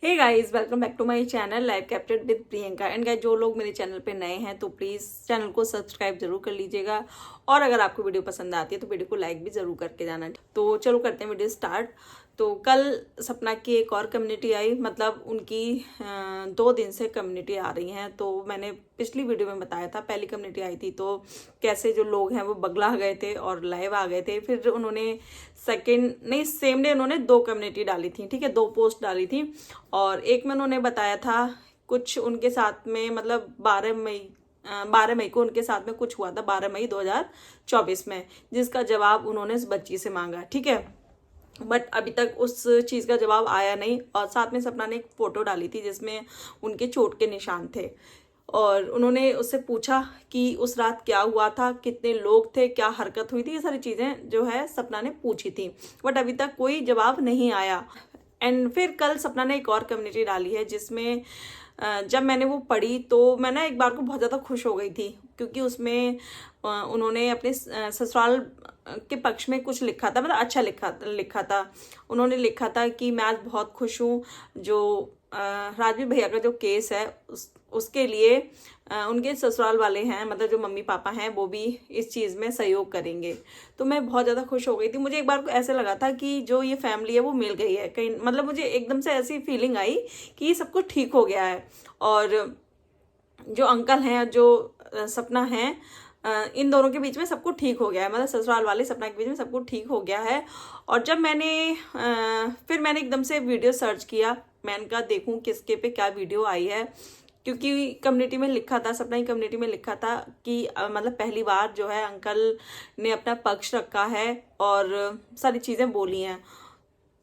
Hey guys, welcome back to my channel live captured with Priyanka. And guys, जो लोग मेरे channel पे नए हैं तो प्लीज़ चैनल को सब्सक्राइब जरूर कर लीजिएगा। और अगर आपको वीडियो पसंद आती है तो वीडियो को लाइक भी जरूर करके जाना। तो चलो करते हैं वीडियो स्टार्ट। तो कल सपना की एक और कम्युनिटी आई, मतलब उनकी 2 दिन से कम्युनिटी आ रही हैं। तो मैंने पिछली वीडियो में बताया था, पहली कम्युनिटी आई थी तो कैसे जो लोग हैं वो बगला गए थे और लाइव आ गए थे। फिर उन्होंने सेकेंड नहीं, सेम डे उन्होंने 2 कम्युनिटी डाली थी, ठीक है, 2 पोस्ट डाली थी। और एक में उन्होंने बताया था कुछ उनके साथ में, मतलब 12 मई को उनके साथ में कुछ हुआ था, 12 मई 2024 में, जिसका जवाब उन्होंने इस बच्ची से मांगा, ठीक है। बट अभी तक उस चीज़ का जवाब आया नहीं। और साथ में सपना ने एक फ़ोटो डाली थी जिसमें उनके चोट के निशान थे। और उन्होंने उससे पूछा कि उस रात क्या हुआ था, कितने लोग थे, क्या हरकत हुई थी, ये सारी चीज़ें जो है सपना ने पूछी थी। बट अभी तक कोई जवाब नहीं आया। एंड फिर कल सपना ने एक और कम्युनिटी डाली है जिसमें जब मैंने वो पढ़ी तो मैं ना एक बार को बहुत ज़्यादा खुश हो गई थी, क्योंकि उसमें उन्होंने अपने ससुराल के पक्ष में कुछ लिखा था, मतलब अच्छा लिखा था। उन्होंने लिखा था कि मैं आज बहुत खुश हूँ, जो राजवीर भैया का जो केस है उसके लिए उनके ससुराल वाले हैं, मतलब जो मम्मी पापा हैं, वो भी इस चीज़ में सहयोग करेंगे। तो मैं बहुत ज़्यादा खुश हो गई थी। मुझे एक बार को ऐसे लगा था कि जो ये फैमिली है वो मिल गई है कहीं, मतलब मुझे एकदम से ऐसी फीलिंग आई कि सब कुछ ठीक हो गया है। और जो अंकल हैं, जो सपना है, इन दोनों के बीच में सब कुछ ठीक हो गया है, मतलब ससुराल वाले सपना के बीच में सब कुछ ठीक हो गया है। और जब मैंने फिर मैंने एकदम से वीडियो सर्च किया, मैंने कहा देखूं किसके पे क्या वीडियो आई है, क्योंकि कम्युनिटी में लिखा था, सपना की कम्युनिटी में लिखा था कि मतलब पहली बार जो है अंकल ने अपना पक्ष रखा है और सारी चीज़ें बोली हैं।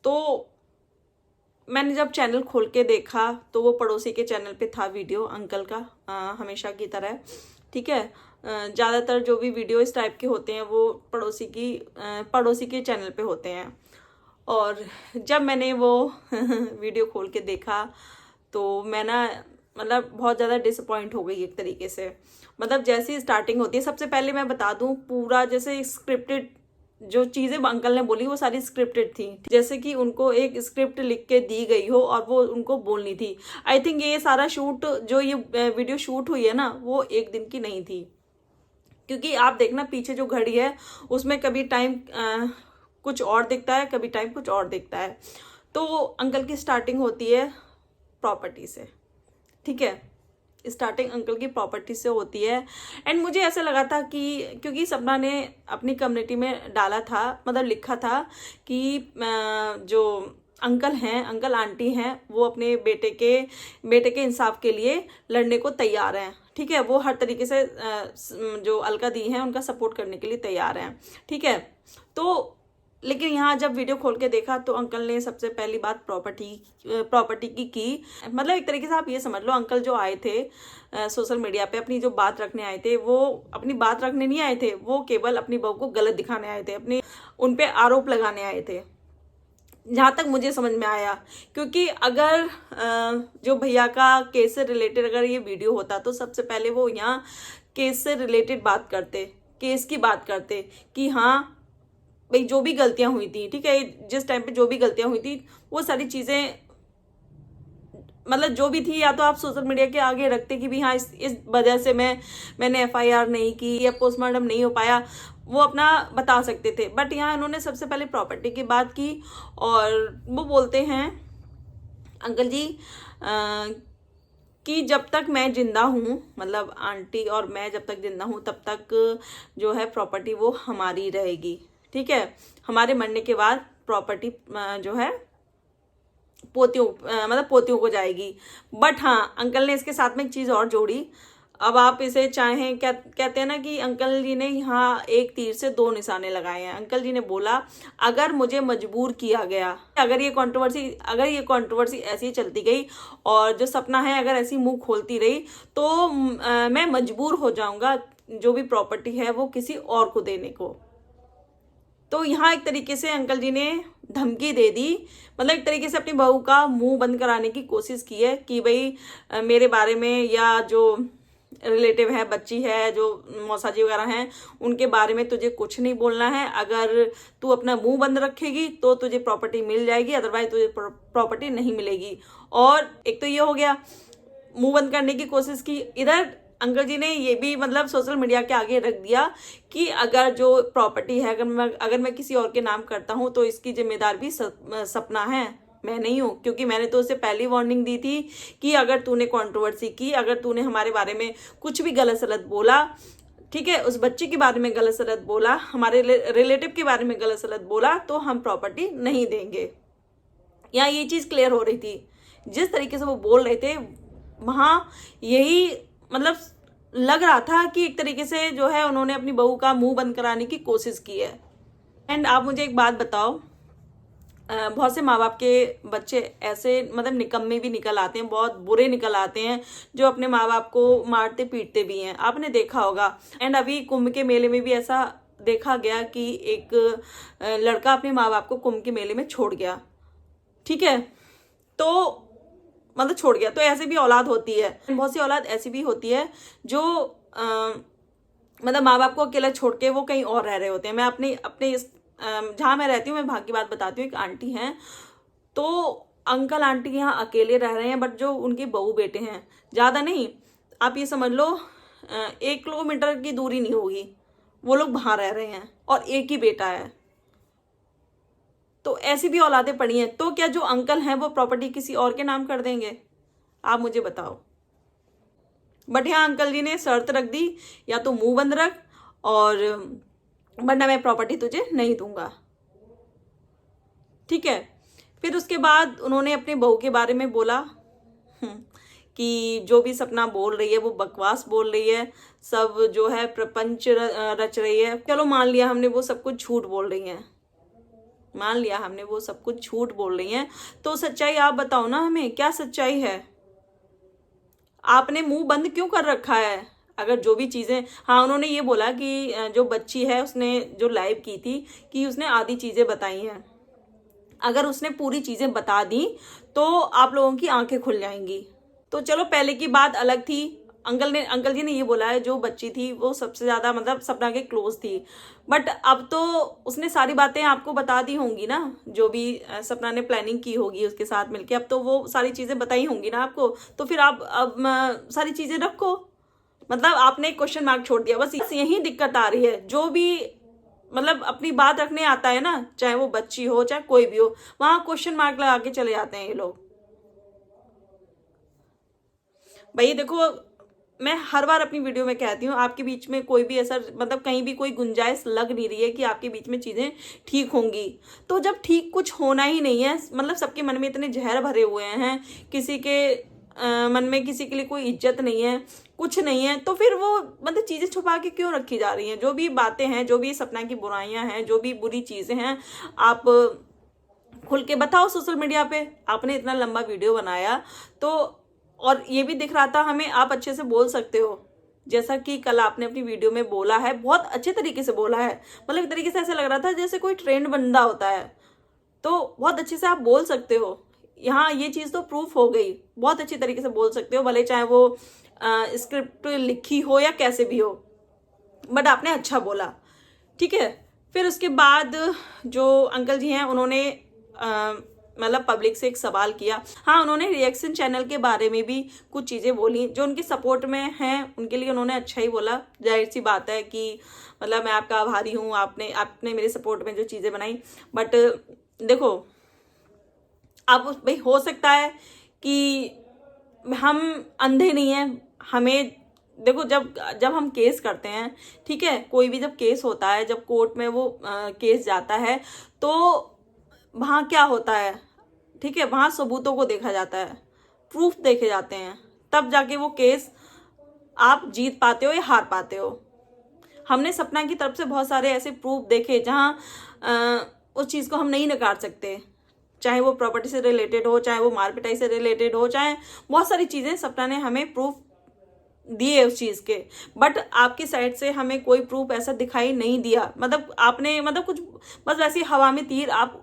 तो मैंने जब चैनल खोल के देखा तो वो पड़ोसी के चैनल पे था वीडियो अंकल का, हमेशा की तरह, ठीक है। ज़्यादातर जो भी वीडियो इस टाइप के होते हैं वो पड़ोसी के चैनल पे होते हैं। और जब मैंने वो वीडियो खोल के देखा तो मैं ना, मतलब बहुत ज़्यादा डिसअपॉइंट हो गई एक तरीके से। मतलब जैसी स्टार्टिंग होती है, सबसे पहले मैं बता दूं, पूरा जैसे स्क्रिप्टेड जो चीज़ें अंकल ने बोली वो सारी स्क्रिप्टेड थी, जैसे कि उनको एक स्क्रिप्ट लिख के दी गई हो और वो उनको बोलनी थी। आई थिंक ये सारा शूट, जो ये वीडियो शूट हुई है ना, वो एक दिन की नहीं थी। क्योंकि आप देखना पीछे जो घड़ी है उसमें कभी टाइम कुछ और दिखता है, कभी टाइम कुछ और दिखता है। तो अंकल की स्टार्टिंग होती है प्रॉपर्टी से, ठीक है, स्टार्टिंग अंकल की प्रॉपर्टी से होती है। एंड मुझे ऐसा लगा था कि क्योंकि सपना ने अपनी कम्युनिटी में डाला था, मतलब लिखा था कि जो अंकल हैं, अंकल आंटी हैं, वो अपने बेटे के इंसाफ के लिए लड़ने को तैयार हैं, ठीक है। वो हर तरीके से जो अलका दी हैं उनका सपोर्ट करने के लिए तैयार हैं, ठीक है। तो लेकिन यहाँ जब वीडियो खोल के देखा तो अंकल ने सबसे पहली बात प्रॉपर्टी की, मतलब एक तरीके से आप ये समझ लो, अंकल जो आए थे सोशल मीडिया पे अपनी जो बात रखने आए थे, वो अपनी बात रखने नहीं आए थे, वो केवल अपनी बहू को गलत दिखाने आए थे, अपने उन पे आरोप लगाने आए थे, जहाँ तक मुझे समझ में आया। क्योंकि अगर जो भैया का केस से रिलेटेड अगर ये वीडियो होता तो सबसे पहले वो यहाँ केस से रिलेटेड बात करते, केस की बात करते कि हाँ भाई जो भी गलतियां हुई थी, ठीक है, जिस टाइम पे जो भी गलतियां हुई थी वो सारी चीजें, मतलब जो भी थी, या तो आप सोशल मीडिया के आगे रखते कि भी हाँ इस वजह से मैंने एफआईआर नहीं की या पोस्टमार्टम नहीं हो पाया, वो अपना बता सकते थे। बट यहाँ इन्होंने सबसे पहले प्रॉपर्टी की बात की। और वो बोलते हैं अंकल जी कि जब तक मैं जिंदा हूँ, मतलब आंटी और मैं जब तक जिंदा हूँ तब तक जो है प्रॉपर्टी वो हमारी रहेगी, ठीक है। हमारे मरने के बाद प्रॉपर्टी जो है मतलब पोतियों को जाएगी। बट हाँ, अंकल ने इसके साथ में एक चीज़ और जोड़ी। अब आप इसे चाहें, क्या कहते हैं ना कि अंकल जी ने यहाँ एक तीर से 2 निशाने लगाए हैं। अंकल जी ने बोला अगर मुझे मजबूर किया गया, अगर ये कंट्रोवर्सी ऐसी चलती गई और जो सपना है अगर ऐसी मुंह खोलती रही तो मैं मजबूर हो जाऊंगा जो भी प्रॉपर्टी है वो किसी और को देने को। तो यहाँ एक तरीके से अंकल जी ने धमकी दे दी, मतलब एक तरीके से अपनी बहू का मुंह बंद कराने की कोशिश की है कि भाई मेरे बारे में या जो रिलेटिव है, बच्ची है, जो मौसा जी वगैरह हैं, उनके बारे में तुझे कुछ नहीं बोलना है। अगर तू अपना मुंह बंद रखेगी तो तुझे प्रॉपर्टी मिल जाएगी, अदरवाइज तुझे प्रॉपर्टी नहीं मिलेगी। और एक तो ये हो गया, मुंह बंद करने की कोशिश की। इधर अंकल जी ने ये भी मतलब सोशल मीडिया के आगे रख दिया कि अगर जो प्रॉपर्टी है, अगर मैं किसी और के नाम करता हूँ तो इसकी जिम्मेदार भी सपना है, मैं नहीं हूँ। क्योंकि मैंने तो उसे पहली वार्निंग दी थी कि अगर तूने कंट्रोवर्सी की, अगर तूने हमारे बारे में कुछ भी गलत सलत बोला, ठीक है, उस बच्चे के बारे में गलत सलत बोला, हमारे रिलेटिव के बारे में गलत सलत बोला, तो हम प्रॉपर्टी नहीं देंगे। यहाँ ये चीज़ क्लियर हो रही थी। जिस तरीके से वो बोल रहे थे वहाँ यही मतलब लग रहा था कि एक तरीके से जो है उन्होंने अपनी बहू का मुंह बंद कराने की कोशिश की है। एंड आप मुझे एक बात बताओ, बहुत से माँ बाप के बच्चे ऐसे मतलब निकम्मे भी निकल आते हैं, बहुत बुरे निकल आते हैं, जो अपने माँ बाप को मारते पीटते भी हैं, आपने देखा होगा। एंड अभी कुंभ के मेले में भी ऐसा देखा गया कि एक लड़का अपने माँ बाप को कुंभ के मेले में छोड़ गया, ठीक है, तो मतलब छोड़ गया। तो ऐसे भी औलाद होती है, बहुत सी औलाद ऐसी भी होती है जो मतलब माँ बाप को अकेला छोड़ के वो कहीं और रह रहे होते हैं। मैं अपने इस जहाँ मैं रहती हूँ, मैं भाग की बात बताती हूँ। एक आंटी हैं, तो अंकल आंटी यहाँ अकेले रह रहे हैं, बट जो उनके बहू बेटे हैं, ज़्यादा नहीं, आप ये समझ लो 1 किलोमीटर की दूरी नहीं होगी, वो लोग वहाँ रह रहे हैं और एक ही बेटा है। तो ऐसी भी औलादें पड़ी हैं। तो क्या जो अंकल हैं वो प्रॉपर्टी किसी और के नाम कर देंगे? आप मुझे बताओ। बट यहाँ अंकल जी ने शर्त रख दी, या तो मुंह बंद रख और वरना मैं प्रॉपर्टी तुझे नहीं दूंगा, ठीक है। फिर उसके बाद उन्होंने अपने बहू के बारे में बोला कि जो भी सपना बोल रही है वो बकवास बोल रही है, सब जो है प्रपंच रच रही है। चलो मान लिया हमने वो सब कुछ झूठ बोल रही हैं, मान लिया हमने वो सब कुछ झूठ बोल रही हैं, तो सच्चाई आप बताओ ना, हमें क्या सच्चाई है? आपने मुंह बंद क्यों कर रखा है? अगर जो भी चीज़ें, हाँ उन्होंने ये बोला कि जो बच्ची है उसने जो लाइव की थी कि उसने आधी चीज़ें बताई हैं। अगर उसने पूरी चीज़ें बता दी तो आप लोगों की आंखें खुल जाएंगी। तो चलो पहले की बात अलग थी। अंकल जी ने ये बोला है जो बच्ची थी वो सबसे ज़्यादा मतलब सपना के क्लोज थी, बट अब तो उसने सारी बातें आपको बता दी होंगी ना, जो भी सपना ने प्लानिंग की होगी उसके साथ मिलके, अब तो वो सारी चीज़ें बताई होंगी ना आपको। तो फिर आप अब सारी चीज़ें रखो, मतलब आपने एक क्वेश्चन मार्क छोड़ दिया, बस यही दिक्कत आ रही है। जो भी मतलब अपनी बात रखने आता है ना, चाहे वो बच्ची हो चाहे कोई भी हो, वहाँ क्वेश्चन मार्क लगा के चले जाते हैं ये लोग। भाई देखो, मैं हर बार अपनी वीडियो में कहती हूँ, आपके बीच में कोई भी ऐसा मतलब कहीं भी कोई गुंजाइश लग नहीं रही है कि आपके बीच में चीज़ें ठीक होंगी। तो जब ठीक कुछ होना ही नहीं है, मतलब सबके मन में इतने जहर भरे हुए हैं, किसी के मन में किसी के लिए कोई इज्जत नहीं है, कुछ नहीं है, तो फिर वो मतलब चीज़ें छुपा के क्यों रखी जा रही हैं? जो भी बातें हैं, जो भी सपना की बुराइयां हैं, जो भी बुरी चीज़ें हैं, आप खुल के बताओ सोशल मीडिया पे। आपने इतना लंबा वीडियो बनाया तो, और ये भी दिख रहा था हमें, आप अच्छे से बोल सकते हो, जैसा कि कल आपने अपनी वीडियो में बोला है, बहुत अच्छे तरीके से बोला है। मतलब एक तरीके से ऐसा लग रहा था जैसे कोई ट्रेंड बंदा होता है, तो बहुत अच्छे से आप बोल सकते हो। यहाँ ये चीज़ तो प्रूफ हो गई, बहुत अच्छी तरीके से बोल सकते हो, भले चाहे वो स्क्रिप्ट लिखी हो या कैसे भी हो, बट आपने अच्छा बोला, ठीक है। फिर उसके बाद जो अंकल जी हैं उन्होंने मतलब पब्लिक से एक सवाल किया। हाँ, उन्होंने रिएक्शन चैनल के बारे में भी कुछ चीज़ें बोली, जो उनके सपोर्ट में हैं उनके लिए उन्होंने अच्छा ही बोला। जाहिर सी बात है कि मतलब मैं आपका आभारी हूँ, आपने मेरे सपोर्ट में जो चीज़ें बनाई। बट देखो, अब भाई हो सकता है कि हम अंधे नहीं हैं, हमें देखो जब हम केस करते हैं, ठीक है, कोई भी जब केस होता है, जब कोर्ट में वो केस जाता है, तो वहाँ क्या होता है, ठीक है, वहाँ सबूतों को देखा जाता है, प्रूफ देखे जाते हैं, तब जाके वो केस आप जीत पाते हो या हार पाते हो। हमने सपना की तरफ से बहुत सारे ऐसे प्रूफ देखे जहाँ उस चीज़ को हम नहीं नकार सकते, चाहे वो प्रॉपर्टी से रिलेटेड हो, चाहे वो मार पिटाई से रिलेटेड हो, चाहे बहुत सारी चीज़ें सपना ने हमें प्रूफ दिए उस चीज़ के। बट आपकी साइड से हमें कोई प्रूफ ऐसा दिखाई नहीं दिया, मतलब आपने मतलब कुछ बस वैसे हवा में तीर आप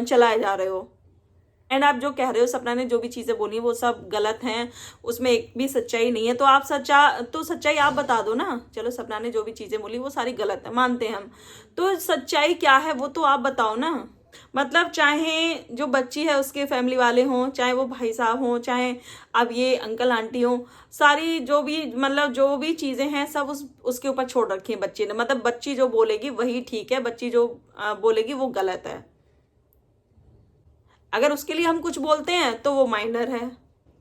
चलाए जा रहे हो। एंड आप जो कह रहे हो सपना ने जो भी चीज़ें बोली वो सब गलत हैं, उसमें एक भी सच्चाई नहीं है, तो आप सच्चाई आप बता दो ना। चलो सपना ने जो भी चीज़ें बोली वो सारी गलत है, मानते हैं हम, तो सच्चाई क्या है वो तो आप बताओ ना। मतलब चाहे जो बच्ची है उसके फैमिली वाले हों, चाहे वो भाई साहब हों, चाहे अब ये अंकल आंटी हों, सारी जो भी मतलब जो भी चीज़ें हैं सब उसके ऊपर छोड़ रखी हैं बच्ची ने। मतलब बच्ची जो बोलेगी वही ठीक है, बच्ची जो बोलेगी वो गलत है। अगर उसके लिए हम कुछ बोलते हैं तो वो माइनर है।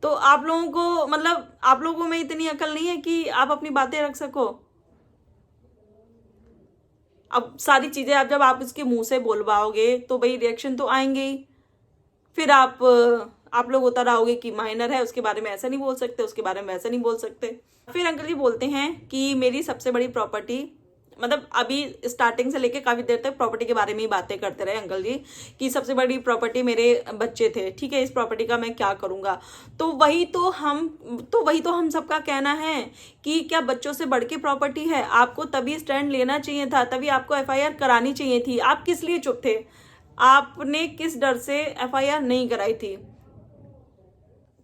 तो आप लोगों को मतलब आप लोगों में इतनी अकल नहीं है कि आप अपनी बातें रख सको। अब सारी चीजें जब आप इसके मुंह से बोलवाओगे तो भाई रिएक्शन तो आएंगे ही। फिर आप लोग उतर आओगे कि माइनर है, उसके बारे में ऐसा नहीं बोल सकते, उसके बारे में ऐसा नहीं बोल सकते। फिर अंकल जी बोलते हैं कि मेरी सबसे बड़ी प्रॉपर्टी, मतलब अभी स्टार्टिंग से लेके काफी देर तक प्रॉपर्टी के बारे में ही बातें करते रहे अंकल जी कि सबसे बड़ी प्रॉपर्टी मेरे बच्चे थे, ठीक है, इस प्रॉपर्टी का मैं क्या करूंगा। तो वही तो हम सबका कहना है कि क्या बच्चों से बढ़ के प्रॉपर्टी है। आपको तभी स्टैंड लेना चाहिए था, तभी आपको एफआईआर करानी चाहिए थी। आप किस लिए चुप थे? आपने किस डर से एफआईआर नहीं कराई थी?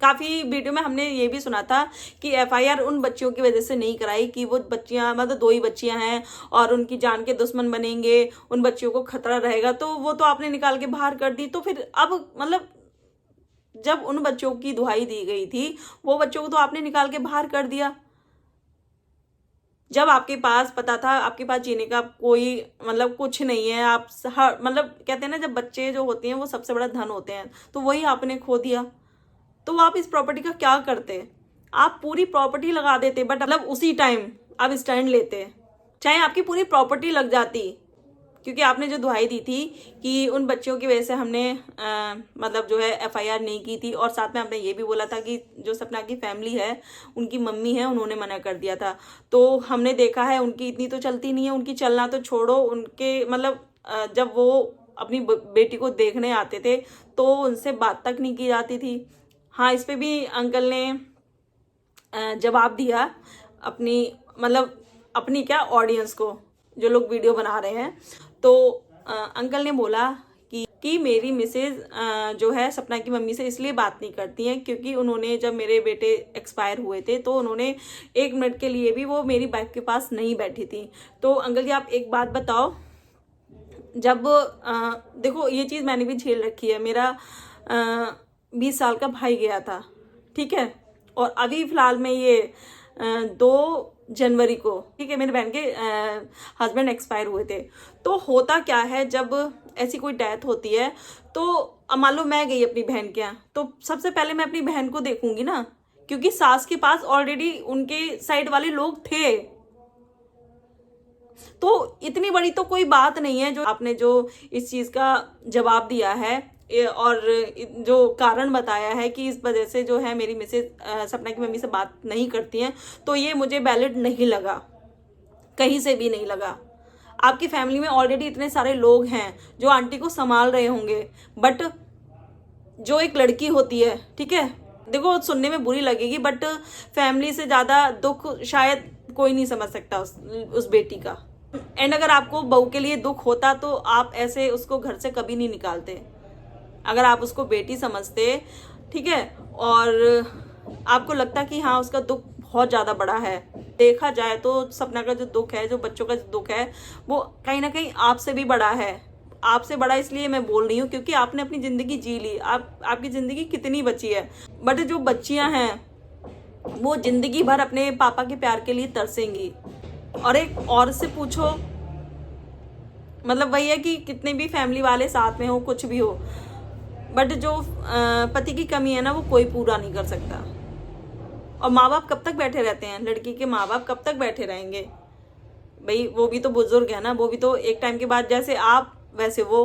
काफी वीडियो में हमने ये भी सुना था कि एफआईआर उन बच्चियों की वजह से नहीं कराई कि वो बच्चियां मतलब 2 ही बच्चियां हैं और उनकी जान के दुश्मन बनेंगे, उन बच्चियों को खतरा रहेगा, तो वो तो आपने निकाल के बाहर कर दी। तो फिर अब मतलब जब उन बच्चों की दुहाई दी गई थी वो बच्चों को तो आपने निकाल के बाहर कर दिया। जब आपके पास पता था आपके पास जीने का कोई मतलब कुछ नहीं है, आप मतलब कहते हैं ना जब बच्चे जो होते हैं वो सबसे बड़ा धन होते हैं, तो वही आपने खो दिया। तो आप इस प्रॉपर्टी का क्या करते? आप पूरी प्रॉपर्टी लगा देते, बट मतलब उसी टाइम आप स्टैंड लेते, चाहे आपकी पूरी प्रॉपर्टी लग जाती, क्योंकि आपने जो दुहाई दी थी कि उन बच्चियों की वजह से हमने मतलब जो है एफआईआर नहीं की थी, और साथ में आपने ये भी बोला था कि जो सपना की फैमिली है उनकी मम्मी है उन्होंने मना कर दिया था। तो हमने देखा है उनकी इतनी तो चलती नहीं है, उनकी चलना तो छोड़ो, उनके मतलब जब वो अपनी बेटी को देखने आते थे तो उनसे बात तक नहीं की जाती थी। हाँ, इस पे भी अंकल ने जवाब दिया अपनी मतलब अपनी क्या ऑडियंस को, जो लोग वीडियो बना रहे हैं। तो अंकल ने बोला कि मेरी मिसेज जो है सपना की मम्मी से इसलिए बात नहीं करती हैं क्योंकि उन्होंने जब मेरे बेटे एक्सपायर हुए थे तो उन्होंने 1 मिनट के लिए भी वो मेरी बाइक के पास नहीं बैठी थी। तो अंकल जी आप एक बात बताओ, जब देखो ये चीज़ मैंने भी झेल रखी है, मेरा 20 साल का भाई गया था, ठीक है, और अभी फिलहाल में ये 2 जनवरी को, ठीक है, मेरे बहन के हस्बैंड एक्सपायर हुए थे। तो होता क्या है जब ऐसी कोई डेथ होती है तो मान लो मैं गई अपनी बहन के यहाँ, तो सबसे पहले मैं अपनी बहन को देखूंगी ना, क्योंकि सास के पास ऑलरेडी उनके साइड वाले लोग थे। तो इतनी बड़ी तो कोई बात नहीं है जो आपने जो इस चीज का जवाब दिया है और जो कारण बताया है कि इस वजह से जो है मेरी मिसेज सपना की मम्मी से बात नहीं करती हैं, तो ये मुझे वैलिड नहीं लगा, कहीं से भी नहीं लगा। आपकी फैमिली में ऑलरेडी इतने सारे लोग हैं जो आंटी को संभाल रहे होंगे, बट जो एक लड़की होती है, ठीक है, देखो सुनने में बुरी लगेगी बट फैमिली से ज्यादा दुख शायद कोई नहीं समझ सकता उस बेटी का। एंड अगर आपको बहू के लिए दुख होता तो आप ऐसे उसको घर से कभी नहीं निकालते। अगर आप उसको बेटी समझते, ठीक है, और आपको लगता कि हाँ उसका दुख बहुत ज़्यादा बड़ा है, देखा जाए तो सपना का जो दुख है, जो बच्चों का जो दुख है, वो कहीं ना कहीं आपसे भी बड़ा है। आपसे बड़ा इसलिए मैं बोल रही हूँ क्योंकि आपने अपनी ज़िंदगी जी ली। आपकी ज़िंदगी कितनी बची है, बट जो बच्चियाँ हैं वो ज़िंदगी भर अपने पापा के प्यार के लिए तरसेंगी। और एक औरत से पूछो, मतलब वही है कि कितने भी फैमिली वाले साथ में हो, कुछ भी हो, बट जो पति की कमी है ना वो कोई पूरा नहीं कर सकता। और माँ बाप कब तक बैठे रहते हैं? लड़की के माँ बाप कब तक बैठे रहेंगे भाई? वो भी तो बुजुर्ग है ना, वो भी तो एक टाइम के बाद, जैसे आप वैसे वो,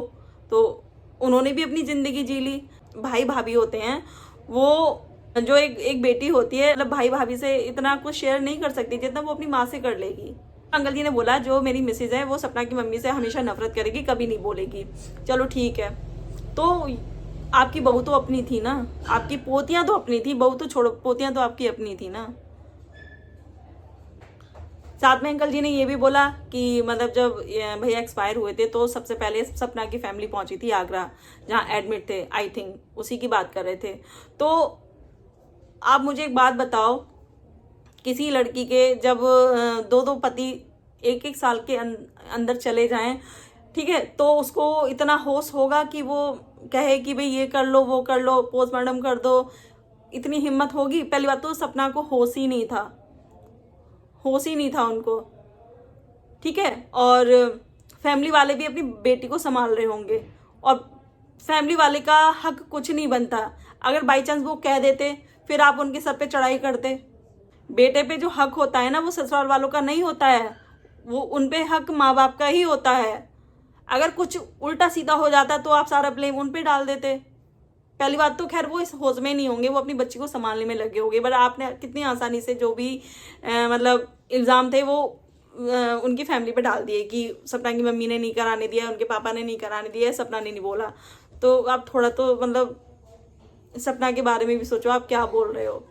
तो उन्होंने भी अपनी जिंदगी जी ली। भाई भाभी होते हैं, वो जो एक बेटी होती है मतलब भाई भाभी से इतना कुछ शेयर नहीं कर सकती जितना वो अपनी माँ से कर लेगी। अंकल जी ने बोला जो मेरी मिसेज है वो सपना की मम्मी से हमेशा नफरत करेगी, कभी नहीं बोलेगी। चलो ठीक है, तो आपकी बहू तो अपनी थी ना, आपकी पोतियां तो अपनी थी, बहू तो छोड़ो, पोतियां तो आपकी अपनी थी ना। साथ में अंकल जी ने ये भी बोला कि मतलब जब भैया एक्सपायर हुए थे तो सबसे पहले सपना की फैमिली पहुंची थी आगरा, जहां एडमिट थे, आई थिंक उसी की बात कर रहे थे। तो आप मुझे एक बात बताओ, किसी लड़की के जब दो दो पति एक एक साल के अंदर चले जाएं, ठीक है, तो उसको इतना होश होगा कि वो कहे कि भाई ये कर लो, वो कर लो, पोस्टमार्टम कर दो, इतनी हिम्मत होगी? पहली बात तो सपना को होश ही नहीं था, होश ही नहीं था उनको, ठीक है। और फैमिली वाले भी अपनी बेटी को संभाल रहे होंगे, और फैमिली वाले का हक कुछ नहीं बनता। अगर बाई चांस वो कह देते, फिर आप उनके सर पे चढ़ाई करते। बेटे पे जो हक होता है ना, वो ससुराल वालों का नहीं होता है, वो उन पे हक माँ बाप का ही होता है। अगर कुछ उल्टा सीधा हो जाता तो आप सारा ब्लेम उन पे डाल देते। पहली बात तो खैर वो इस होश में नहीं होंगे, वो अपनी बच्ची को संभालने में लगे होंगे, बट आपने कितनी आसानी से जो भी मतलब इल्ज़ाम थे वो उनकी फैमिली पे डाल दिए कि सपना की मम्मी ने नहीं कराने दिया, उनके पापा ने नहीं कराने दिया, सपना ने नहीं बोला। तो आप थोड़ा तो मतलब सपना के बारे में भी सोचो, आप क्या बोल रहे हो।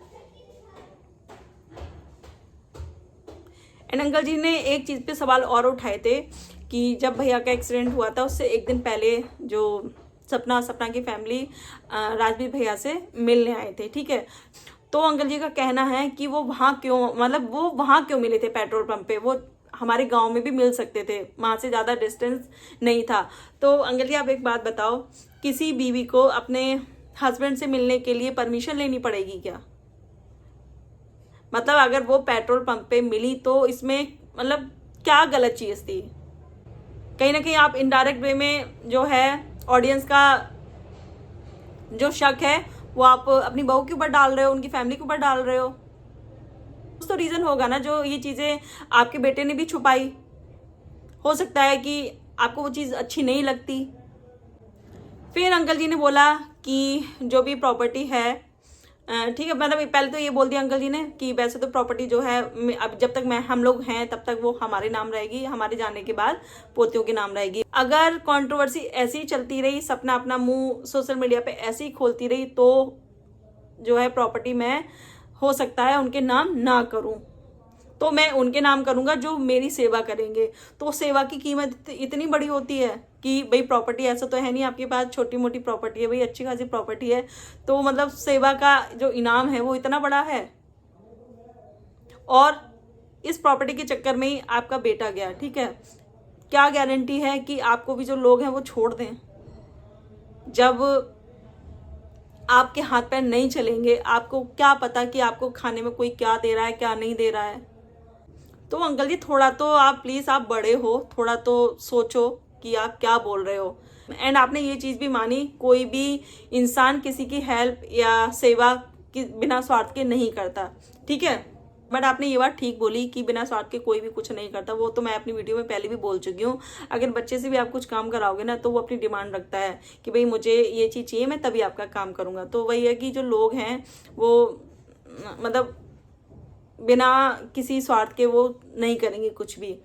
एंड अंकल जी ने एक चीज़ पे सवाल और उठाए थे कि जब भैया का एक्सीडेंट हुआ था उससे एक दिन पहले जो सपना की फैमिली राजवीर भैया से मिलने आए थे, ठीक है। तो अंकल जी का कहना है कि वो वहाँ क्यों मिले थे पेट्रोल पंप पे, वो हमारे गांव में भी मिल सकते थे, वहाँ से ज़्यादा डिस्टेंस नहीं था। तो अंकल जी आप एक बात बताओ, किसी बीवी को अपने हस्बैंड से मिलने के लिए परमिशन लेनी पड़ेगी क्या? मतलब अगर वो पेट्रोल पंप पे मिली तो इसमें मतलब क्या गलत चीज़ थी? कहीं ना कहीं आप इनडायरेक्ट वे में जो है ऑडियंस का जो शक है वो आप अपनी बहू के ऊपर डाल रहे हो, उनकी फैमिली के ऊपर डाल रहे हो। कुछ तो रीज़न होगा ना जो ये चीज़ें आपके बेटे ने भी छुपाई। हो सकता है कि आपको वो चीज़ अच्छी नहीं लगती। फिर अंकल जी ने बोला कि जो भी प्रॉपर्टी है, ठीक है, मतलब पहले तो ये बोल दिया अंकल जी ने कि वैसे तो प्रॉपर्टी जो है अब जब तक हम लोग हैं तब तक वो हमारे नाम रहेगी, हमारे जाने के बाद पोतियों के नाम रहेगी। अगर कंट्रोवर्सी ऐसी ही चलती रही, सपना अपना मुंह सोशल मीडिया पे ऐसे ही खोलती रही, तो जो है प्रॉपर्टी मैं हो सकता है उनके नाम ना करूं, तो मैं उनके नाम करूंगा जो मेरी सेवा करेंगे। तो सेवा की कीमत इतनी बड़ी होती है कि भाई प्रॉपर्टी ऐसा तो है नहीं आपके पास छोटी मोटी प्रॉपर्टी है, भाई अच्छी खासी प्रॉपर्टी है, तो मतलब सेवा का जो इनाम है वो इतना बड़ा है। और इस प्रॉपर्टी के चक्कर में ही आपका बेटा गया, ठीक है, क्या गारंटी है कि आपको भी जो लोग हैं वो छोड़ दें? जब आपके हाथ पैर नहीं चलेंगे, आपको क्या पता कि आपको खाने में कोई क्या दे रहा है क्या नहीं दे रहा है। तो अंकल जी थोड़ा तो आप प्लीज़, आप बड़े हो, थोड़ा तो सोचो कि आप क्या बोल रहे हो। एंड आपने ये चीज़ भी मानी, कोई भी इंसान किसी की हेल्प या सेवा की बिना स्वार्थ के नहीं करता, ठीक है। बट आपने ये बात ठीक बोली कि बिना स्वार्थ के कोई भी कुछ नहीं करता, वो तो मैं अपनी वीडियो में पहले भी बोल चुकी हूँ। अगर बच्चे से भी आप कुछ काम कराओगे ना तो वो अपनी डिमांड रखता है कि भाई मुझे ये चीज़ चाहिए, मैं तभी आपका काम करूँगा। तो वही है कि जो लोग हैं वो मतलब बिना किसी स्वार्थ के वो नहीं करेंगे कुछ भी।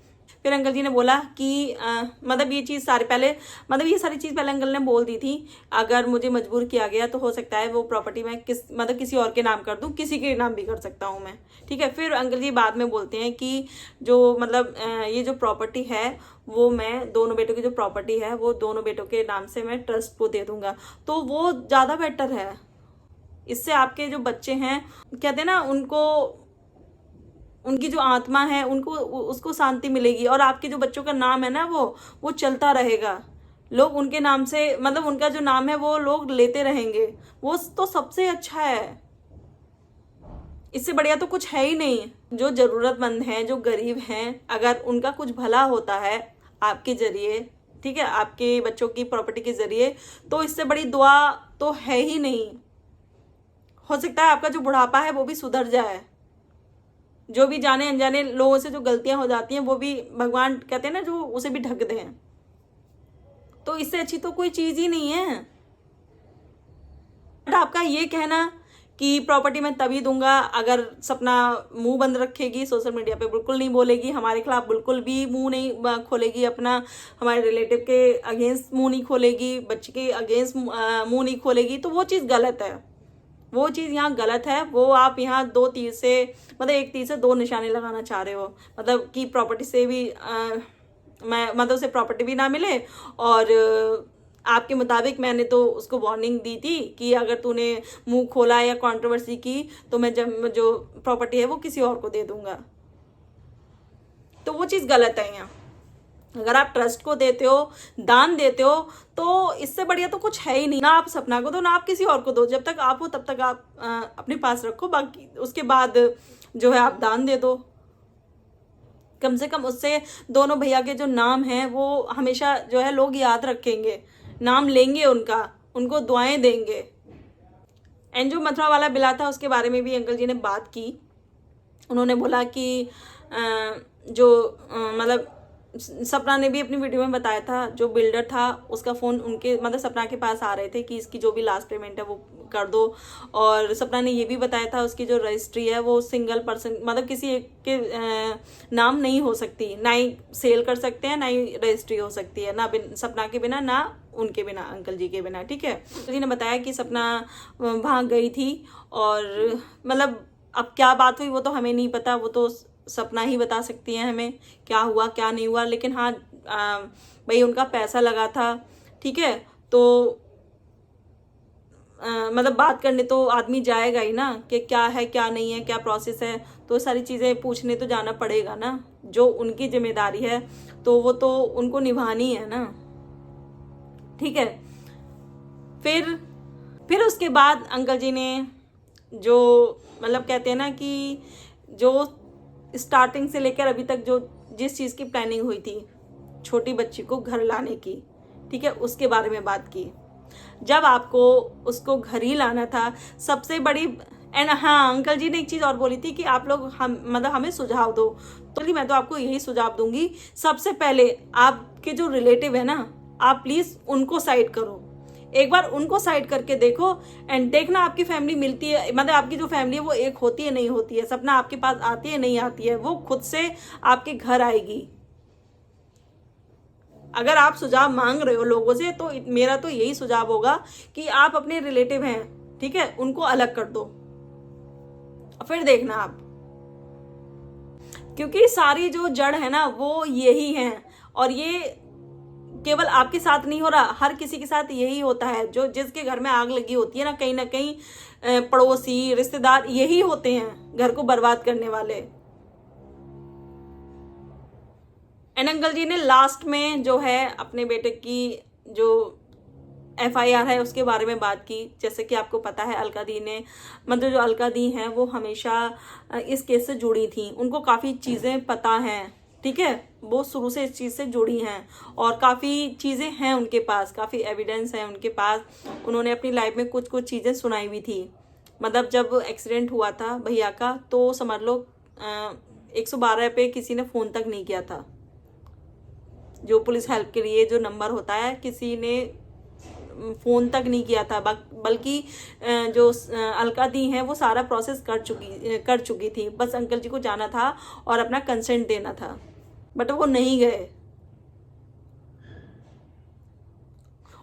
फिर अंकल जी ने बोला कि मतलब ये चीज़ ये सारी चीज़ पहले अंकल ने बोल दी थी, अगर मुझे मजबूर किया गया तो हो सकता है वो प्रॉपर्टी मैं किसी और के नाम कर दूं, किसी के नाम भी कर सकता हूं मैं, ठीक है। फिर अंकल जी बाद में बोलते हैं कि जो मतलब ये जो प्रॉपर्टी है वो मैं दोनों बेटों की जो प्रॉपर्टी है वो दोनों बेटों के नाम से मैं ट्रस्ट को दे दूंगा, तो वो ज़्यादा बेटर है। इससे आपके जो बच्चे हैं, कहते हैं ना, उनकी जो आत्मा है उनको उसको शांति मिलेगी, और आपके जो बच्चों का नाम है ना वो चलता रहेगा। लोग उनके नाम से मतलब उनका जो नाम है वो लोग लेते रहेंगे, वो तो सबसे अच्छा है। इससे बढ़िया तो कुछ है ही नहीं। जो जरूरतमंद हैं, जो गरीब हैं, अगर उनका कुछ भला होता है आपके जरिए, ठीक है, आपके बच्चों की प्रॉपर्टी के जरिए, तो इससे बड़ी दुआ तो है ही नहीं। हो सकता है आपका जो बुढ़ापा है वो भी सुधर जाए, जो भी जाने अनजाने लोगों से जो गलतियां हो जाती हैं वो भी भगवान कहते हैं ना जो उसे भी ढक दें। तो इससे अच्छी तो कोई चीज ही नहीं है। बट आपका ये कहना कि प्रॉपर्टी मैं तभी दूंगा अगर सपना मुंह बंद रखेगी, सोशल मीडिया पे बिल्कुल नहीं बोलेगी, हमारे खिलाफ बिल्कुल भी मुंह नहीं खोलेगी, अपना हमारे रिलेटिव के अगेंस्ट मुंह नहीं खोलेगी, बच्चे के अगेंस्ट मुंह नहीं खोलेगी, तो वो चीज़ गलत है। वो चीज़ यहाँ गलत है। वो आप यहाँ दो तीर से मतलब एक तीर से दो निशाने लगाना चाह रहे हो, मतलब कि प्रॉपर्टी से भी मैं मतलब उसे प्रॉपर्टी भी ना मिले, और आपके मुताबिक मैंने तो उसको वार्निंग दी थी कि अगर तूने मुंह खोला या कंट्रोवर्सी की तो मैं जब जो प्रॉपर्टी है वो किसी और को दे दूंगा। तो वो चीज़ गलत है यहाँ। अगर आप ट्रस्ट को देते हो, दान देते हो, तो इससे बढ़िया तो कुछ है ही नहीं। ना आप सपना को दो, ना आप किसी और को दो। जब तक आप हो तब तक आप अपने पास रखो, बाकी उसके बाद जो है आप दान दे दो। कम से कम उससे दोनों भैया के जो नाम हैं वो हमेशा जो है लोग याद रखेंगे, नाम लेंगे उनका, उनको दुआएं देंगे। एंड जो मथुरा वाला बिला था उसके बारे में भी अंकल जी ने बात की। उन्होंने बोला कि मतलब सपना ने भी अपनी वीडियो में बताया था, जो बिल्डर था उसका फ़ोन उनके मतलब सपना के पास आ रहे थे कि इसकी जो भी लास्ट पेमेंट है वो कर दो। और सपना ने ये भी बताया था उसकी जो रजिस्ट्री है वो सिंगल पर्सन मतलब किसी एक के नाम नहीं हो सकती, ना ही सेल कर सकते हैं, ना ही रजिस्ट्री हो सकती है, ना सपना के बिना, ना उनके बिना, अंकल जी के बिना। ठीक है, अंकल जी ने बताया कि सपना वहाँ गई थी, और मतलब अब क्या बात हुई वो तो हमें नहीं पता, वो तो सपना ही बता सकती हैं हमें क्या हुआ क्या नहीं हुआ। लेकिन हाँ भाई उनका पैसा लगा था, ठीक है, तो मतलब बात करने तो आदमी जाएगा ही ना कि क्या है क्या नहीं है, क्या प्रोसेस है, तो सारी चीज़ें पूछने तो जाना पड़ेगा ना। जो उनकी जिम्मेदारी है तो वो तो उनको निभानी है ना। ठीक है, फिर उसके बाद अंकल जी ने जो मतलब कहते हैं ना कि जो स्टार्टिंग से लेकर अभी तक जो जिस चीज़ की प्लानिंग हुई थी छोटी बच्ची को घर लाने की, ठीक है, उसके बारे में बात की। जब आपको उसको घर ही लाना था, सबसे बड़ी एंड हाँ अंकल जी ने एक चीज़ और बोली थी कि आप लोग मतलब हमें सुझाव दो। तो मैं तो आपको यही सुझाव दूंगी, सबसे पहले आपके जो रिलेटिव है ना, आप प्लीज़ उनको साइड करो, एक बार उनको साइड करके देखो एंड देखना आपकी फैमिली मिलती है, मतलब आपकी जो फैमिली है वो एक होती है नहीं होती है, सपना आपके पास आती है नहीं आती है, वो खुद से आपके घर आएगी। अगर आप सुझाव मांग रहे हो लोगों से तो मेरा तो यही सुझाव होगा कि आप अपने रिलेटिव हैं, ठीक है, उनको अलग कर दो, फिर देखना आप, क्योंकि सारी जो जड़ है ना वो यही है। और ये केवल आपके साथ नहीं हो रहा, हर किसी के साथ यही होता है। जो जिसके घर में आग लगी होती है ना कहीं पड़ोसी रिश्तेदार यही होते हैं घर को बर्बाद करने वाले। एंड अंकल जी ने लास्ट में जो है अपने बेटे की जो FIR है उसके बारे में बात की। जैसे कि आपको पता है अलका दी ने मतलब जो अलका दी हैं वो हमेशा इस केस से जुड़ी थी, उनको काफ़ी चीज़ें पता हैं, ठीक है, वो शुरू से इस चीज़ से जुड़ी हैं और काफ़ी चीज़ें हैं उनके पास, काफ़ी एविडेंस है उनके पास। उन्होंने अपनी लाइफ में कुछ चीज़ें सुनाई हुई थी। मतलब जब एक्सीडेंट हुआ था भैया का तो समझ लो 112 पे किसी ने फ़ोन तक नहीं किया था। जो पुलिस हेल्प के लिए जो नंबर होता है किसी ने फ़ोन तक नहीं किया था, बल्कि जो अलका दी हैं वो सारा प्रोसेस कर चुकी थी। बस अंकल जी को जाना था और अपना कंसेंट देना था, बट वो नहीं गए।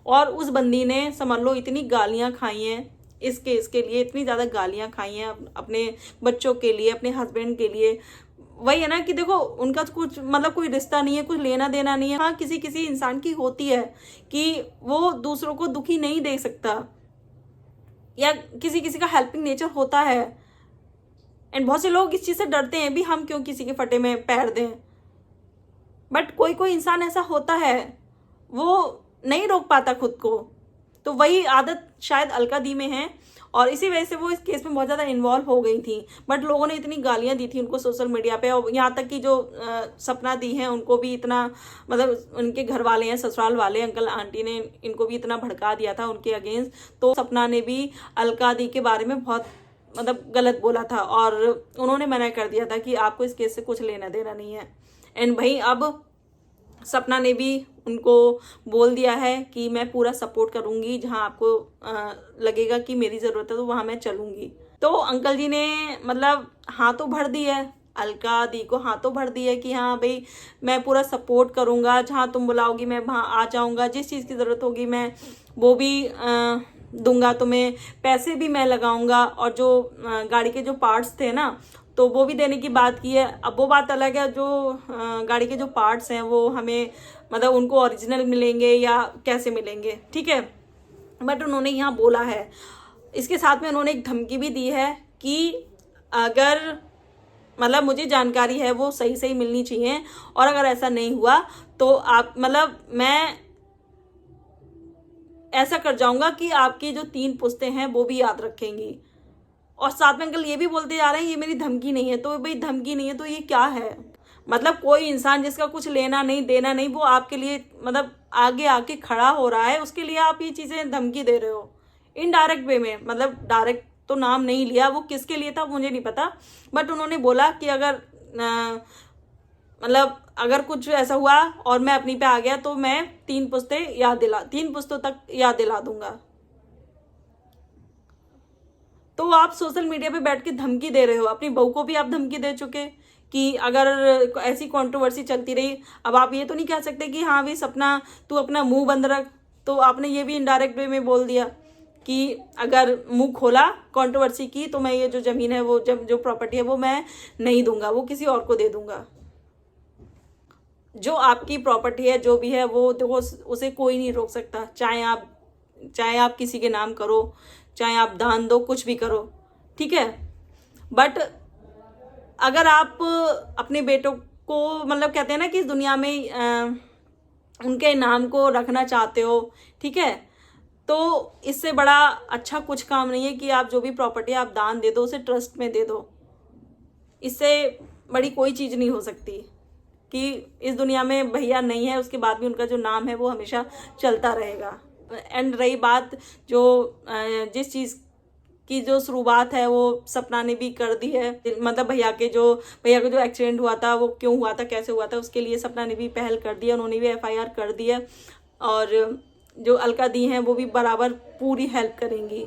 और उस बंदी ने समझ लो इतनी गालियां खाई हैं इस केस के लिए, इतनी ज़्यादा गालियां खाई हैं अपने बच्चों के लिए, अपने हस्बैंड के लिए। वही है ना कि देखो उनका कुछ मतलब कोई रिश्ता नहीं है, कुछ लेना देना नहीं है। हाँ किसी किसी इंसान की होती है कि वो दूसरों को दुखी नहीं देख सकता, या किसी किसी का हेल्पिंग नेचर होता है। एंड बहुत से लोग इस चीज़ से डरते हैं भी हम क्यों किसी के फटे में पैर दें, बट कोई कोई इंसान ऐसा होता है वो नहीं रोक पाता खुद को। तो वही आदत शायद अलका दी में है और इसी वजह से वो इस केस में बहुत ज़्यादा इन्वॉल्व हो गई थी। बट लोगों ने इतनी गालियां दी थी उनको सोशल मीडिया पे, और यहाँ तक कि जो सपना दी हैं उनको भी इतना मतलब उनके घर वाले हैं, ससुराल वाले अंकल आंटी ने इनको भी इतना भड़का दिया था उनके अगेंस्ट। तो सपना ने भी अलका दी के बारे में बहुत मतलब गलत बोला था और उन्होंने मना कर दिया था कि आपको इस केस से कुछ लेना देना नहीं है। एंड भाई अब सपना ने भी उनको बोल दिया है कि मैं पूरा सपोर्ट करूंगी, जहां आपको लगेगा कि मेरी ज़रूरत है तो वहां मैं चलूंगी। तो अंकल जी ने मतलब हाथों भर दी है, अलका दी को हाथों भर दी है कि हाँ भाई मैं पूरा सपोर्ट करूंगा, जहां तुम बुलाओगी मैं वहां आ जाऊंगा, जिस चीज़ की ज़रूरत होगी मैं वो भी दूंगा तुम्हें, पैसे भी मैं लगाऊंगा, और जो गाड़ी के जो पार्ट्स थे ना तो वो भी देने की बात की है। अब वो बात अलग है, जो गाड़ी के जो पार्ट्स हैं वो हमें मतलब उनको ओरिजिनल मिलेंगे या कैसे मिलेंगे, ठीक है। बट उन्होंने यहाँ बोला है, इसके साथ में उन्होंने एक धमकी भी दी है कि अगर मतलब मुझे जानकारी है वो सही सही मिलनी चाहिए, और अगर ऐसा नहीं हुआ तो आप मतलब मैं ऐसा कर जाऊंगा कि आपकी जो 3 पुश्तें हैं वो भी याद रखेंगी। और साथ में अंकल ये भी बोलते जा रहे हैं ये मेरी धमकी नहीं है। तो भाई धमकी नहीं है तो ये क्या है? मतलब कोई इंसान जिसका कुछ लेना नहीं देना नहीं, वो आपके लिए मतलब आगे आके खड़ा हो रहा है, उसके लिए आप ये चीज़ें धमकी दे रहे हो इनडायरेक्ट वे में। मतलब डायरेक्ट तो नाम नहीं लिया, वो किसके लिए था मुझे नहीं पता, बट उन्होंने बोला कि अगर मतलब अगर कुछ ऐसा हुआ और मैं अपनी पे आ गया तो मैं 3 पुश्तों तक याद दिला दूंगा। तो आप सोशल मीडिया पे बैठ के धमकी दे रहे हो, अपनी बहू को भी आप धमकी दे चुके कि अगर ऐसी कंट्रोवर्सी चलती रही, अब आप ये तो नहीं कह सकते कि हाँ भी सपना तू अपना मुंह बंद रख। तो आपने ये भी इनडायरेक्ट वे में बोल दिया कि अगर मुंह खोला कंट्रोवर्सी की तो मैं ये जो ज़मीन है वो जो प्रॉपर्टी है वो मैं नहीं दूंगा, वो किसी और को दे दूंगा। जो आपकी प्रॉपर्टी है जो भी है वो देखो उसे कोई नहीं रोक सकता, चाहे आप किसी के नाम करो, चाहे आप दान दो, कुछ भी करो, ठीक है। बट अगर आप अपने बेटों को मतलब कहते हैं ना कि इस दुनिया में उनके नाम को रखना चाहते हो, ठीक है, तो इससे बड़ा अच्छा कुछ काम नहीं है कि आप जो भी प्रॉपर्टी आप दान दे दो, उसे ट्रस्ट में दे दो। इससे बड़ी कोई चीज़ नहीं हो सकती कि इस दुनिया में भैया नहीं है उसके बाद भी उनका जो नाम है वो हमेशा चलता रहेगा। एंड रही बात जो जिस चीज़ की जो शुरुआत है वो सपना ने भी कर दी है, मतलब भैया का जो एक्सीडेंट हुआ था वो क्यों हुआ था, कैसे हुआ था, उसके लिए सपना ने भी पहल कर दी है, उन्होंने भी FIR कर दी है, और जो अलका दी हैं वो भी बराबर पूरी हेल्प करेंगी।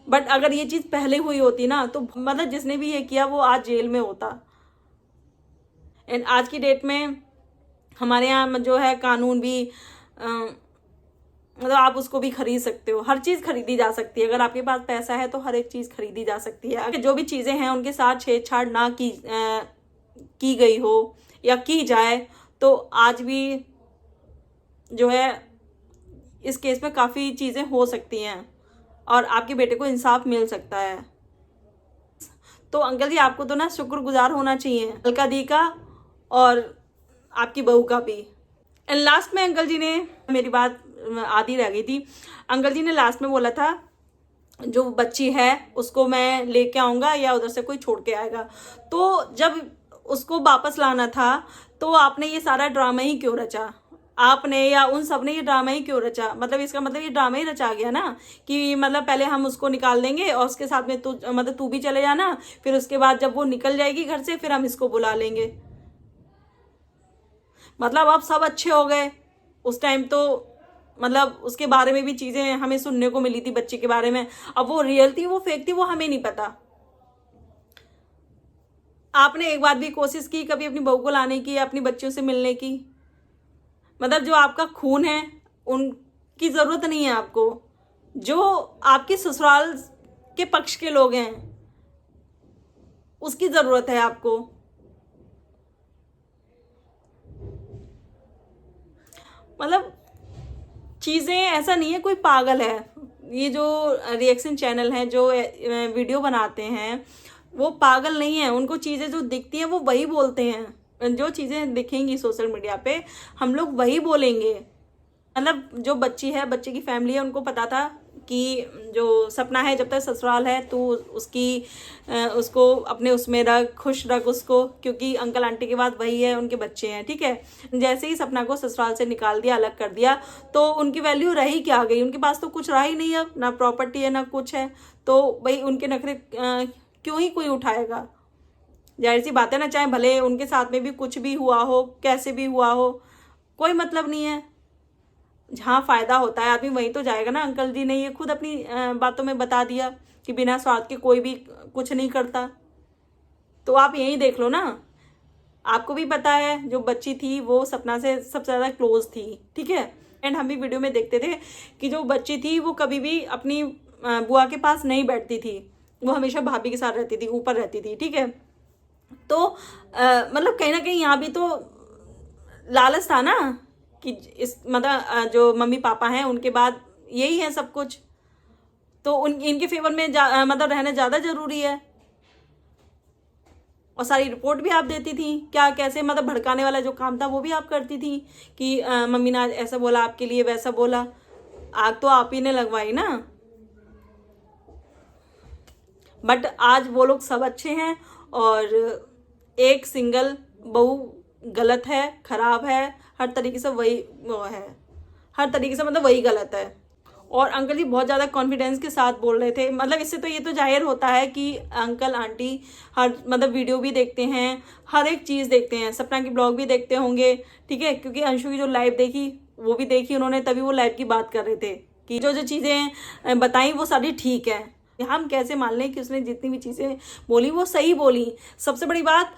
बट अगर ये चीज़ पहले हुई होती ना तो मतलब जिसने भी ये किया वो आज जेल में होता। एंड आज की डेट में हमारे यहाँ जो है कानून भी मतलब आप उसको भी खरीद सकते हो, हर चीज़ खरीदी जा सकती है। अगर आपके पास पैसा है तो हर एक चीज़ खरीदी जा सकती है। जो भी चीज़ें हैं उनके साथ छेड़छाड़ ना की गई हो या की जाए तो आज भी जो है इस केस में काफ़ी चीज़ें हो सकती हैं और आपके बेटे को इंसाफ मिल सकता है। तो अंकल जी आपको तो ना शुक्रगुजार होना चाहिए अलका दी का और आपकी बहू का भी। एंड लास्ट में अंकल जी ने, मेरी बात आधी रह गई थी, अंकल जी ने लास्ट में बोला था जो बच्ची है उसको मैं लेके आऊँगा या उधर से कोई छोड़ के आएगा। तो जब उसको वापस लाना था तो आपने ये सारा ड्रामा ही क्यों रचा? आपने या उन सब ने ये ड्रामा ही क्यों रचा? मतलब इसका मतलब ये ड्रामा ही रचा गया ना कि मतलब पहले हम उसको निकाल देंगे और उसके साथ में तू भी चले जाना, फिर उसके बाद जब वो निकल जाएगी घर से फिर हम इसको बुला लेंगे। मतलब अब सब अच्छे हो गए। उस टाइम तो मतलब उसके बारे में भी चीज़ें हमें सुनने को मिली थी बच्चे के बारे में, अब वो रियल थी वो फेक थी वो हमें नहीं पता। आपने एक बार भी कोशिश की कभी अपनी बहू को लाने की, अपनी बच्चियों से मिलने की? मतलब जो आपका खून है उनकी ज़रूरत नहीं है आपको, जो आपके ससुराल के पक्ष के लोग हैं उसकी ज़रूरत है आपको। मतलब चीज़ें ऐसा नहीं है कोई पागल है। ये जो रिएक्शन चैनल हैं जो वीडियो बनाते हैं वो पागल नहीं है, उनको चीज़ें जो दिखती हैं वो वही बोलते हैं। जो चीज़ें दिखेंगी सोशल मीडिया पे हम लोग वही बोलेंगे। मतलब जो बच्ची है, बच्चे की फैमिली है, उनको पता था कि जो सपना है जब तक ससुराल है तो उसको अपने उसमें रख, खुश रख उसको, क्योंकि अंकल आंटी के बाद वही है, उनके बच्चे हैं, ठीक है। जैसे ही सपना को ससुराल से निकाल दिया, अलग कर दिया, तो उनकी वैल्यू रही क्या गई? उनके पास तो कुछ रहा ही नहीं है, ना प्रॉपर्टी है ना कुछ है, तो भाई उनके नखरे क्यों ही कोई उठाएगा? जाहिर सी बात है ना, चाहे भले उनके साथ में भी कुछ भी हुआ हो, कैसे भी हुआ हो, कोई मतलब नहीं है। जहाँ फ़ायदा होता है आदमी वहीं तो जाएगा ना। अंकल जी ने ये खुद अपनी बातों में बता दिया कि बिना स्वार्थ के कोई भी कुछ नहीं करता। तो आप यही देख लो ना, आपको भी पता है जो बच्ची थी वो सपना से सबसे ज़्यादा क्लोज थी, ठीक है। एंड हम भी वीडियो में देखते थे कि जो बच्ची थी वो कभी भी अपनी बुआ के पास नहीं बैठती थी, वो हमेशा भाभी के साथ रहती थी, ऊपर रहती थी, ठीक है। तो मतलब कहीं ना कहीं यहाँ भी तो लालच था ना कि इस मतलब जो मम्मी पापा हैं उनके बाद यही है सब कुछ, तो इनके फेवर में मतलब रहना ज़्यादा ज़रूरी है। और सारी रिपोर्ट भी आप देती थी, क्या कैसे मतलब भड़काने वाला जो काम था वो भी आप करती थी कि मम्मी ने आज ऐसा बोला आपके लिए, वैसा बोला। आग तो आप ही ने लगवाई ना। बट आज वो लोग सब अच्छे हैं और एक सिंगल बहू गलत है, खराब है, हर तरीके से वही वो है, हर तरीके से मतलब वही गलत है। और अंकल जी बहुत ज़्यादा कॉन्फिडेंस के साथ बोल रहे थे, मतलब इससे तो ये तो जाहिर होता है कि अंकल आंटी हर मतलब वीडियो भी देखते हैं, हर एक चीज़ देखते हैं, सपना की ब्लॉग भी देखते होंगे, ठीक है। क्योंकि अंशु की जो लाइव देखी वो भी देखी उन्होंने, तभी वो लाइव की बात कर रहे थे कि जो जो चीज़ें बताई वो सारी ठीक है। हम कैसे मान लें कि उसने जितनी भी चीज़ें बोली वो सही बोली। सबसे बड़ी बात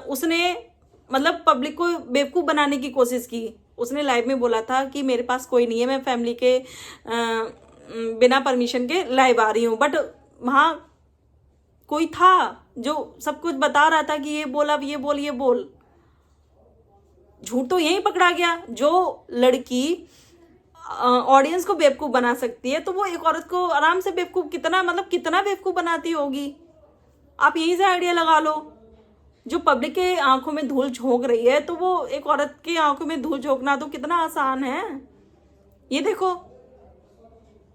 उसने मतलब पब्लिक को बेवकूफ़ बनाने की कोशिश की। उसने लाइव में बोला था कि मेरे पास कोई नहीं है, मैं फैमिली के बिना परमिशन के लाइव आ रही हूँ। बट वहाँ कोई था जो सब कुछ बता रहा था कि ये बोल, अब ये बोल, ये बोल। झूठ तो यहीं पकड़ा गया। जो लड़की ऑडियंस को बेवकूफ़ बना सकती है तो वो एक औरत को आराम से बेवकूफ़ कितना बेवकूफ़ बनाती होगी, आप यहीं से आइडिया लगा लो। जो पब्लिक के आंखों में धूल झोंक रही है तो वो एक औरत की आंखों में धूल झोंकना तो कितना आसान है, ये देखो।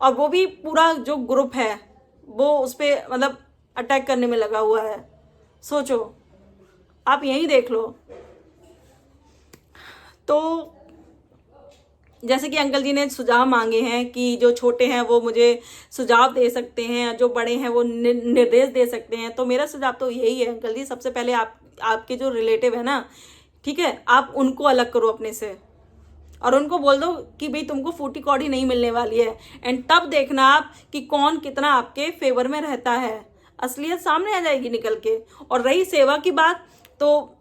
और वो भी पूरा जो ग्रुप है वो उस पर मतलब अटैक करने में लगा हुआ है। सोचो, आप यहीं देख लो। तो जैसे कि अंकल जी ने सुझाव मांगे हैं कि जो छोटे हैं वो मुझे सुझाव दे सकते हैं, जो बड़े हैं वो निर्देश दे सकते हैं, तो मेरा सुझाव तो यही है अंकल जी, सबसे पहले आपके जो रिलेटिव है ना, ठीक है, आप उनको अलग करो अपने से और उनको बोल दो कि भाई तुमको फूटी कौड़ी नहीं मिलने वाली है। एंड तब देखना आप कि कौन कितना आपके फेवर में रहता है, असलियत सामने आ जाएगी निकल के। और रही सेवा की बात, तो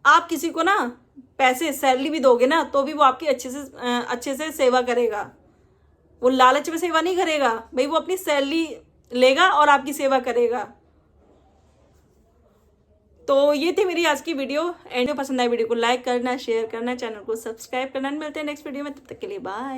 आप किसी को ना पैसे सैलरी भी दोगे ना तो भी वो आपकी अच्छे से सेवा करेगा, वो लालच में सेवा नहीं करेगा भाई, वो अपनी सैलरी लेगा और आपकी सेवा करेगा। तो ये थी मेरी आज की वीडियो। एंड जो पसंद आई वीडियो को लाइक करना, शेयर करना, चैनल को सब्सक्राइब करना। मिलते हैं नेक्स्ट वीडियो में, तब तक के लिए बाय।